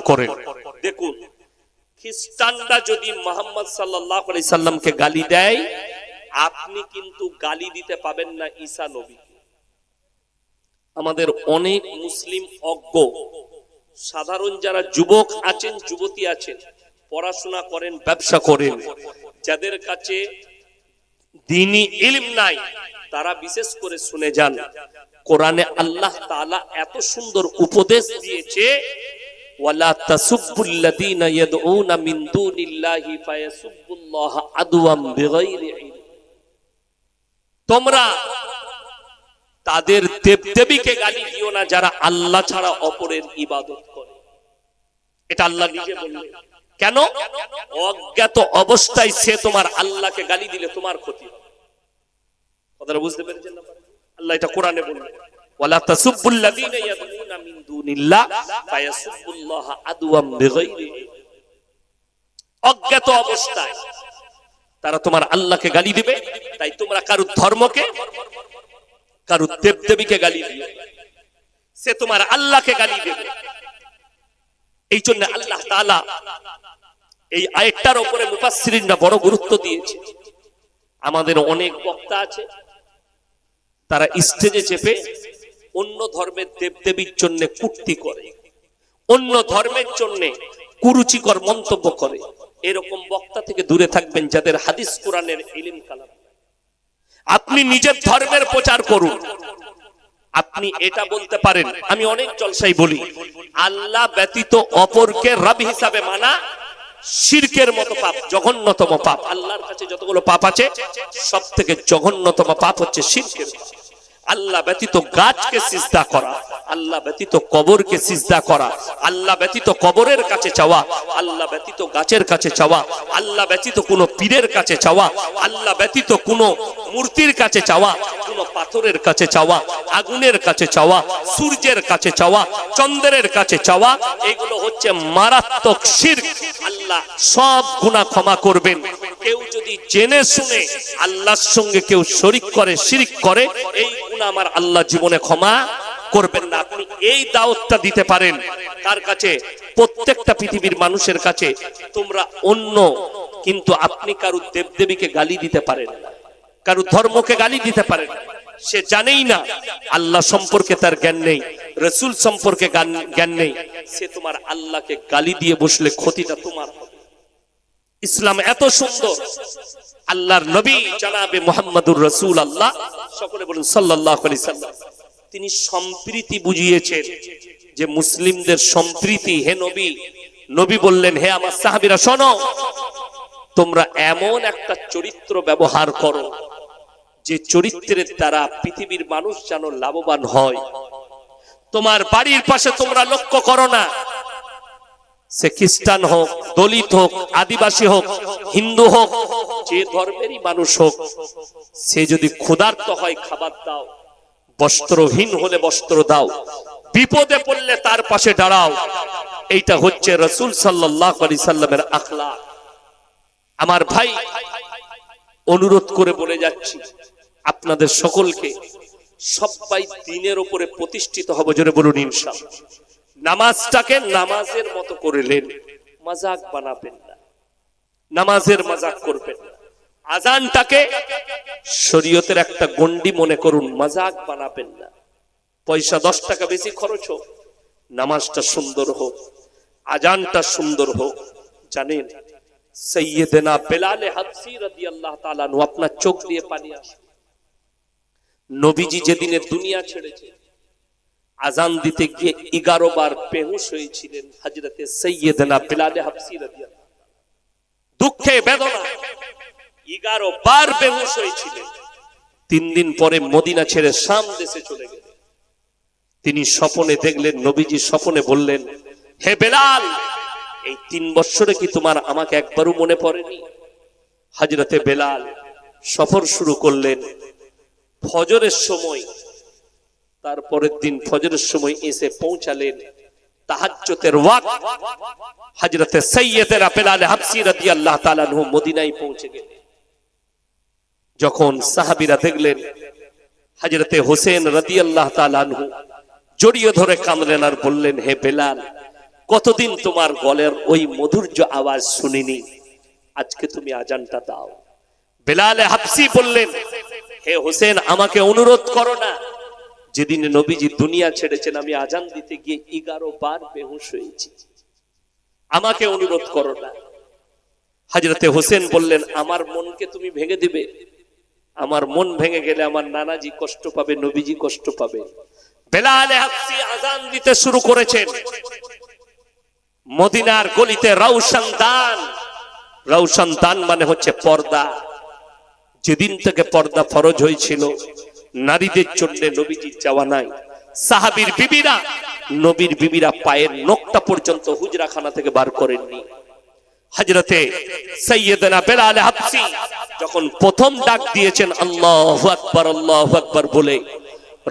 করেন। দেখুন, খ্রিস্টানরা যদি মুহাম্মদ সাল্লাল্লাহু আলাইহি সাল্লামকে গালি দেয়, আপনি কিন্তু গালি দিতে পাবেন না ঈসা নবীকে। আমাদের অনেক মুসলিম অজ্ঞ, সাধারণ যারা যুবক আছেন, যুবতী আছেন, পড়াশোনা করেন, ব্যবসা করেন, যাদের কাছে দ্বীনি ইলম নাই, তারা বিশেষ করে শুনে যান, কোরআনে আল্লাহ তাআলা এত সুন্দর উপদেশ দিয়েছে, ওয়ালা তাসুব্বুল্লাযীনা ইয়াদউনা মিন দুনিল্লাহি ফায়াসুব্বুল্লাহ আদওয়াম বিগাইরি ইলম। তোমরা তাদের দেবদেবীকে গালি দিও না যারা আল্লাহ ছাড়া অপরের ইবাদত করে। এটা আল্লাহ নিজে বললেন। কেন? অজ্ঞাত অবস্থায় সে তোমার আল্লাহকে গালি দিলে তোমার ক্ষতি হবে। কথাটা বুঝতে পেরেছেন না? আল্লাহ এটা কোরআনে বললেন, ওয়ালা তাসুব্বুল্লাযীনা ইয়াদউনা মিন দুনিল্লাহ ফায়াসুব্বুল্লাহ আদওয়াম বিগাইরি ইলম। অজ্ঞাত অবস্থায় তারা তোমার আল্লাহকে গালি দিবে, তাই তোমরা কারো ধর্মকে, কারো দেবদেবীকে গালি দিও, সে তোমার আল্লাহকে গালি দেবে। এই জন্য আল্লাহ তাআলা এই আয়াতটার উপরে মুফাসসিরিনরা বড় গুরুত্ব দিয়েছে। আমাদের অনেক বক্তা আছে, তারা স্টেজে চেপে অন্য ধর্মের দেবদেবীর জন্য কূর্তি করে, অন্য ধর্মের জন্য কুরুচিকর মন্তব্য করে। এরকম বক্তা থেকে দূরে থাকবেন, যাদের হাদিস কোরআনের ইলম কালাম। আপনি নিজের ধর্মের প্রচার করুন। আপনি এটা বলতে পারেন, আমি অনেক জলসায় বলি, আল্লাহ ব্যতীত অপরকে রব হিসাবে মানা শিরকের মতো পাপ, জঘন্যতম পাপ। আল্লাহর কাছে যতগুলো পাপ আছে, সব থেকে জঘন্যতম পাপ হচ্ছে শিরকের পাপ। আল্লাহ ব্যতীত গাছকে সিজদা করা, আল্লাহ ব্যতীত কবরকে সিজদা করা, আল্লাহ ব্যতীত কবরের কাছে চাওয়া, আল্লাহ ব্যতীত গাছের কাছে চাওয়া, আল্লাহ ব্যতীত কোনো পীরের কাছে চাওয়া, আল্লাহ ব্যতীত কোনো মূর্তির কাছে চাওয়া, কোনো পাথরের কাছে চাওয়া, আগুনের কাছে চাওয়া, সূর্যের কাছে চাওয়া, চন্দ্রের কাছে চাওয়া, এগুলো হচ্ছে মারাত্মক শিরক। আল্লাহ সব গুনাহ ক্ষমা করবেন। কেউ যদি জেনে শুনে আল্লাহর সঙ্গে কেউ শরীক করে, শিরক করে, এই গুনাহ আমার আল্লাহ জীবনে ক্ষমা করবেন না। আপনি এই দাওয়াতটা দিতে পারেন কার কাছে? প্রত্যেকটা পৃথিবীর মানুষের কাছে। তোমরা অন্য, কিন্তু আপনি কারো দেবদেবীকে গালি দিতে পারেন না, কারো ধর্মকে গালি দিতে পারেন না। সে জানেই না, আল্লাহ সম্পর্কে তার জ্ঞান নেই, রাসূল সম্পর্কে জ্ঞান নেই, সে তোমার আল্লাহকে গালি দিয়ে বসলে ক্ষতিটা তোমার হবে। ইসলাম এত সুন্দর, আল্লাহর নবী জনাবে মুহাম্মদুর রাসূলুল্লাহ, সকলে বলুন সাল্লাল্লাহু আলাইহি সাল্লাম, তিনি সম্প্রীতি বুঝিয়েছেন, যে মুসলিমদের সম্প্রীতি। হে নবী, নবী বললেন, হে আমার সাহাবীরা শোনো, তোমরা এমন একটা চরিত্র ব্যবহার করো, যে চরিত্রের দ্বারা পৃথিবীর মানুষ যেন লাভবান হয়। তোমার বাড়ির পাশে তোমরা লক্ষ্য করো না, সে খ্রিস্টান হোক, দলিত হোক, আদিবাসী হোক, হিন্দু হোক, যে ধর্মেরই মানুষ হোক, সে যদি ক্ষুধার্ত হয় খাবার দাও, বস্ত্রহীন হলে বস্ত্র দাও, বিপদে পড়লে তার পাশে দাঁড়াও। এইটা হচ্ছে রাসূল সাল্লাল্লাহু আলাইহি সাল্লামের আখলাক। আমার ভাই, অনুরোধ করে বলে যাচ্ছি আপনাদের সকলকে, সবাই দ্বীনের উপরে প্রতিষ্ঠিত হব, জোরে বলুন ইনশাআল্লাহ। নামাজটাকে নামাজের মতো করে নেন, মাজাক বানাবেন না, নামাজের মাজাক করবেন না। আজানটাকে শরীয়তের একটা গণ্ডি মনে করুন, মাজাক বানাবেন না। পয়সা 10 টাকা বেশি খরচ হোক, নামাজটা সুন্দর হোক, আজানটা সুন্দর হোক। জানেন, সাইয়েদনা বেলাল হাবশী রাদিয়াল্লাহু তাআলা আনহু, আপনার চোখ দিয়ে পানি আসে, নবীজি যেদিনে দুনিয়া ছেড়েছে, আজান দিতে গিয়ে 11 বার বেহুশ হয়েছিলেন হযরতে সাইয়েদনা বেলাল হাবশী রাদিয়াল্লাহু তাআলা। দুঃখে বেদনা 11 বার বেহুশ হয়েছিলেন। 3 দিন পরে মদিনা ছেড়ে শাম দেশে চলে গেলেন। তিনি স্বপ্নে দেখলেন, নবীজি স্বপ্নে বললেন, হে বেলাল, এই 3 বছরে কি তোমার আমাকে একবারও মনে পড়েনি? হযরতে বেলাল সফর শুরু করলেন ফজরের সময়। তারপরের দিন ফজরের সময় এসে পৌঁছালেন তাহাজ্জুদের ওয়াক্ত। হযরতে সাইয়েদনা বেলাল হাবশী রাদিয়াল্লাহু তাআলা আনহু মদিনায় পৌঁছে গেলেন। যখন সাহাবীরা দেখলেন হযরতে হোসেন রাদিয়াল্লাহু তাআলা আনহু জড়িয়ে ধরে কাঁদলেন আর বললেন, হে বেলাল, কতদিন তোমার গলার ওই মধুর্য আওয়াজ শুনিনি, আজকে তুমি আজানটা দাও। বেলাল হাবসি বললেন, হে হোসেন, আমাকে অনুরোধ করো না। যেদিন নবীজি দুনিয়া ছেড়েছেন আমি আজান দিতে গিয়ে 11 বার বেহুশ হয়েছি, আমাকে অনুরোধ করো না। হযরতে হোসেন বললেন, আমার মনকে তুমি ভেঙে দিবে? আমার মন ভেঙে গেলে আমার নানাজি কষ্ট পাবে, নবীজি কষ্ট পাবে। বেলাল হাবসি আজান দিতে শুরু করেছেন। মদিনার গলিতে রওশন দান, রওশন দান মানে হচ্ছে পর্দা। যেদিন থেকে পর্দা ফরজ হয়েছিল নারীদের জন্য নবীজির যাওয়া নাই। সাহাবীর বিবিরা, নবীর বিবিরা পায়ের নখটা পর্যন্ত হুজরাখানা থেকে বার করেননি। হযরতে সাইয়েদনা বেলাল হাবসি যখন প্রথম ডাক দিয়েছেন আল্লাহু আকবার আল্লাহু আকবার বলে,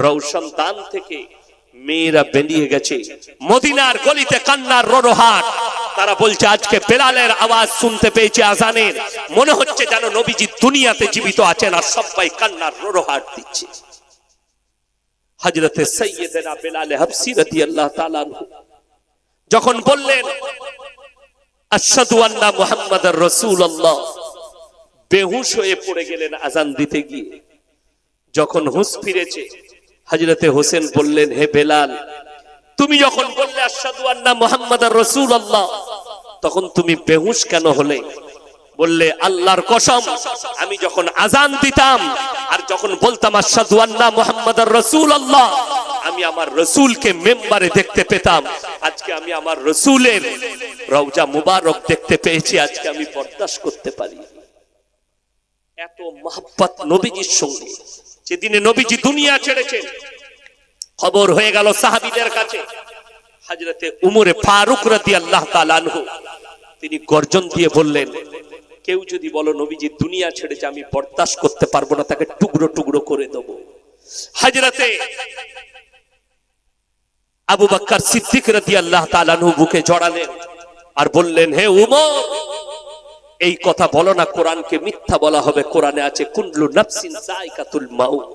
রওশন দান থেকে মেয়েরা বেরিয়ে গেছে। মদিনার গলিতে কান্নার রোরহাট। তারা বলছে, আজকে বেলালের আওয়াজ শুনতে পেয়েছে আজানের, মনে হচ্ছে যেন নবীজি দুনিয়াতে জীবিত আছেন, আর সবাই কান্নার রোরহাট দিচ্ছে। হযরতে সাইয়েদনা বেলাল হাবসি রাদিয়াল্লাহু তাআলা আনহু যখন বললেন আশহাদু আন্না মুহাম্মাদার রাসূলুল্লাহ, বেহুশ হয়ে পড়ে গেলেন আজান দিতে গিয়ে। যখন হুঁশ ফিরেছে, হযরতে হোসেন বললেন, হে বেলাল, তুমি যখন বললে আশহাদু আন্না মুহাম্মাদার রাসূলুল্লাহ, তখন তুমি বেহুশ কেন হলে? বললে, আল্লাহর কসম, আমি যখন আজান দিতাম আর যখন বলতাম আশহাদু আন্না মুহাম্মাদার রাসূলুল্লাহ, আমি আমার রাসূলকে মিম্বারে দেখতে পেতাম। আজকে আমি আমার রাসূলের রওজা মুবারক দেখতে পেয়েছি, আজকে আমি বরদাশত করতে পারি। এত মহব্বত নবীজির সঙ্গে। যেদিনে নবীজি দুনিয়া ছেড়েছেন, খবর হয়ে গেল সাহাবীদের কাছে। হযরতে উমরে ফারুক রাদিয়াল্লাহু তাআলা আনহু তিনি গর্জন দিয়ে বললেন, কেউ যদি বলো নবীজি দুনিয়া ছেড়েছে, আমি বরদাশত করতে পারবো না, তাকে টুকরো টুকরো করে দেব। হযরতে আবু বকর সিদ্দিক রাদিয়াল্লাহু তাআলা আনহু বুকে জড়ালেন আর বললেন, হে উমর, এই কথা বলো না, কোরআনকে মিথ্যা বলা হবে। কোরআনে আছে কুল্লু নাফসিন যায়কাতুল মাউত,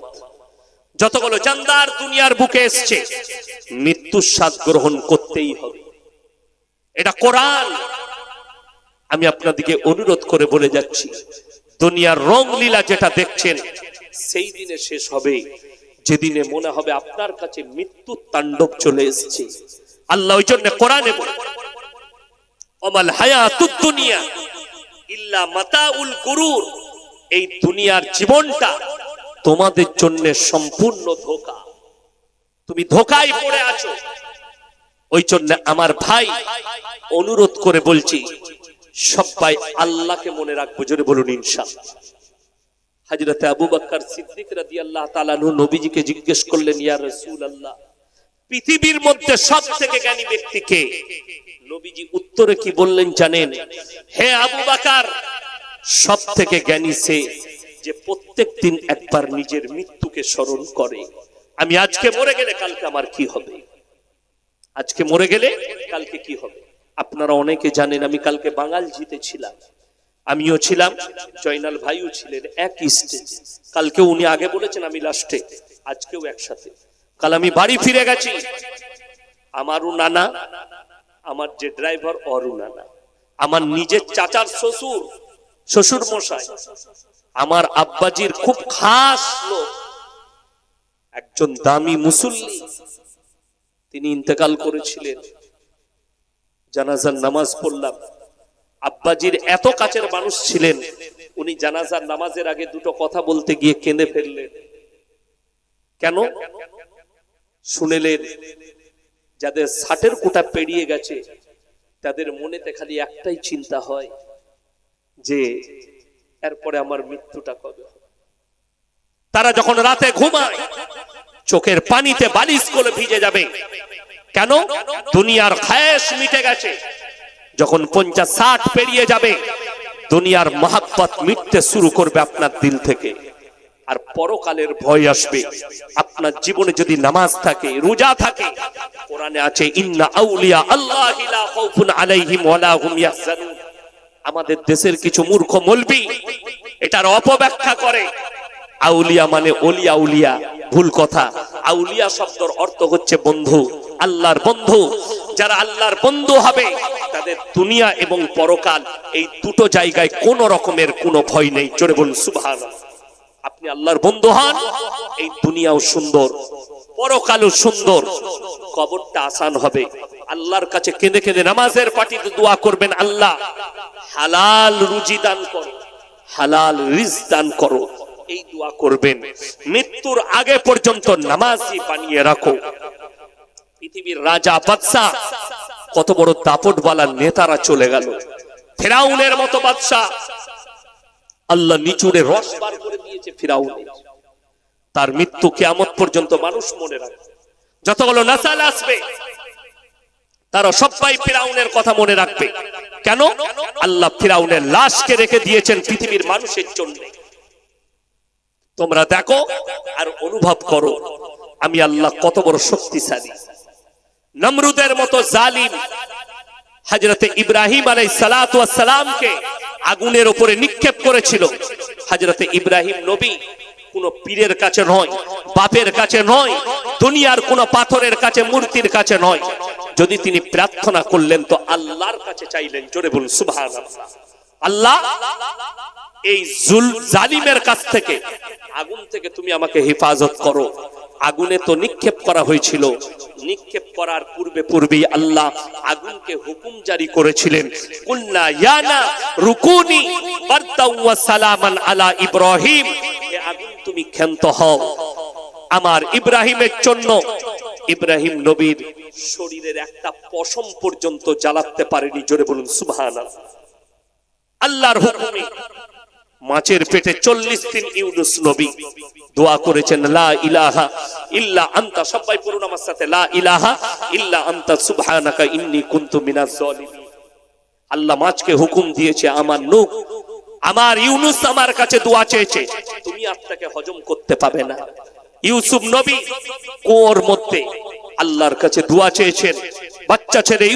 যতগুলো জানদার দুনিয়ার বুকে এসেছে মৃত্যুর স্বাদ গ্রহণ করতেই হবে, এটা কোরআন। আমি আপনাদেরকে অনুরোধ করে বলে যাচ্ছি, দুনিয়ার রং লীলা যেটা দেখছেন সেই দিনে শেষ হবে, যেদিনে মনে হবে আপনার কাছে মৃত্যুর তাণ্ডব চলে এসেছে। আল্লাহ ওই জন্য কোরআনে বলে, ওমাল হায়াতুদ দুনিয়া ইল্লা মাতাউল গুরুর, এই দুনিয়ার জীবনটা তোমাদের জন্য সম্পূর্ণ ধোঁকা, তুমি ধোঁকায় পড়ে আছো। ওই জন্য আমার ভাই অনুরোধ করে বলছি, সবাই আল্লাহকে মনে রাখবো, জোরে বলুন ইনশাআল্লাহ। হযরতে আবু বকর সিদ্দিক রাদিয়াল্লাহু তাআলা আনহু নবীজিকে জিজ্ঞেস করলেন, ইয়া রাসূলুল্লাহ, পৃথিবীর মধ্যে সবথেকে জ্ঞানী ব্যক্তি কে? নবীজি উত্তরে কি বললেন জানেন? হে আবু বকর, সবথেকে জ্ঞানী সে যে প্রত্যেক দিন একবার নিজের মৃত্যুকে স্মরণ করে। আমি আজকে মরে গেলে কালকে আমার কি হবে? আজকে মরে গেলে কালকে কি হবে? আপনারা অনেকে জানেন, আমি কালকে বাঙালঝিতে ছিলাম, আমিও ছিলাম, জয়নাল ভাইও ছিলেন, এক স্টেজ। কালকে উনি আগে বলেছেন, আমি লাস্টে, আজকেও একসাথে। কাল আমি বাড়ি ফিরে গেছি, আমারও নানা, আমার যে ড্রাইভার অরু নানা, আমার নিজের চাচার শ্বশুর, শ্বশুর মশাই, আমার আব্বাজির খুব খাস লোক, একজন দামি মুসল্লি, তিনি ইন্তেকাল করেছিলেন। জানাজার নামাজ পড়লাম। আব্বাজির এত কাছের মানুষ ছিলেন, উনি জানাজার নামাজের আগে দুটো কথা বলতে গিয়ে কেঁদে ফেললেন। কেন? শুনেলেন যাদের 60-এর কোটা পেরিয়ে গেছে তাদের মনেতে খালি একটাই চিন্তা হয় যে এরপরে আমার মৃত্যুটা কবে হবে। তারা যখন রাতে ঘুমায় চোখের পানিতে বালিশ করে ভিজে যাবে। কেন? দুনিয়ার খায়েশ মিটে গেছে। যখন 50-60 পেরিয়ে যাবে দুনিয়ার মহাব্বত মিটতে শুরু করবে আপনার দিল থেকে, আর পরকালের ভয় আসবে। আপনার জীবনে যদি নামাজ থাকে, রোজা থাকে, কোরআনে আছে ইন্না আউলিয়া আল্লাহি লা খাউফুন আলাইহিম ওয়া লা হুম ইয়াহজানুন। আমাদের দেশের কিছু মূর্খ মৌলবি এটার অপব্যাখ্যা করে, আউলিয়া মানে ওলিয়া উলিয়া, ভুল কথা। আউলিয়া শব্দের অর্থ হচ্ছে বন্ধু, আল্লাহর বন্ধু। যারা আল্লাহর বন্ধু হবে তাদের দুনিয়া এবং পরকাল এই দুটো জায়গায় কোন রকমের কোনো ভয় নেই। জোরে বলুন সুবহানাল্লাহ। আপনি আল্লাহর বন্ধু হন, এই দুনিয়াও সুন্দর, পরকালও সুন্দর, কবরটা আসান হবে। আল্লাহর কাছে কেঁদে কেঁদে নামাজের পাটিতে দোয়া করবেন, আল্লাহ হালাল রুজি দান করো, হালাল রিজক দান করো, এই দোয়া করবেন। মৃত্যুর আগে পর্যন্ত নামাজি বানিয়ে রাখো। পৃথিবীর রাজা বাদশা, কত বড় দাপটওয়ালা নেতারা চলে গেল, ফিরাউনের মতো বাদশা, আল্লাহ নিচুড়ে রস বার করে দিয়েছে ফিরাউনের। তার মৃত্যু কিয়ামত পর্যন্ত মানুষ মনে রাখবে। যতগুলো নাসাল আসবে তারা সবাই ফিরাউনের কথা মনে রাখবে। কেন? আল্লাহ ফিরাউনের লাশকে রেখে দিয়েছেন পৃথিবীর মানুষের জন্য। তোমরা দেখো আর অনুভব করো আমি আল্লাহ কত বড় শক্তিশালী। নমরুদের মতো জালিম হযরতে ইব্রাহিম আলাইহিস সালাতু ওয়াস সালামকে আগুনের উপরে নিক্ষেপ করেছিল। হযরতে ইব্রাহিম নবী কোন পীরের কাছে নয়, বাপের কাছে নয়, দুনিয়ার কোন পাথরের কাছে, মূর্তির কাছে নয়। যদি তিনি প্রার্থনা করলেন তো আল্লাহর কাছে চাইলেন। জোরে বলুন সুবহানাল্লাহ। আল্লাহ এই জালিমের কাছ থেকে, আগুন থেকে তুমি আমাকে হেফাজত করো। আগুনে তো নিক্ষেপ করা হয়েছিল, নিক্ষেপ করার পূর্বেই আল্লাহ আগুনকে হুকুম জারি করেছিলেন, কুল্লা ইয়ানা রুকুনি বারদাও ওয়া সালামান আলা ইব্রাহিম। হে আগুন তুমি ক্ষান্ত হও আমার ইব্রাহিমের জন্য। ইব্রাহিম নবীর শরীরের একটা পশম পর্যন্ত জ্বালাতে পারেনি। জোরে বলুন সুবহানাল্লাহ। আল্লাহর হুকুমে মাছের পেটে 40 দিন ইউনুস নবী দোয়া করেছেন, লা ইলাহা ইল্লা আনতা। সবাই পড়ুন আমার সাথে, লা ইলাহা ইল্লা আনতা সুবহানাকা ইন্নী কুনতু মিনাজ জালিমিন। আল্লাহ মাছকে হুকুম দিয়েছে, আমার নূহ, আমার ইউনুস আমার কাছে দোয়া চেয়েছে, তুমি আত্মাকে হজম করতে পাবে না। ইউসুফ নবী কুয়োর মধ্যে আল্লাহর কাছে দোয়া চেয়েছেন, বাচ্চা ছেড়ে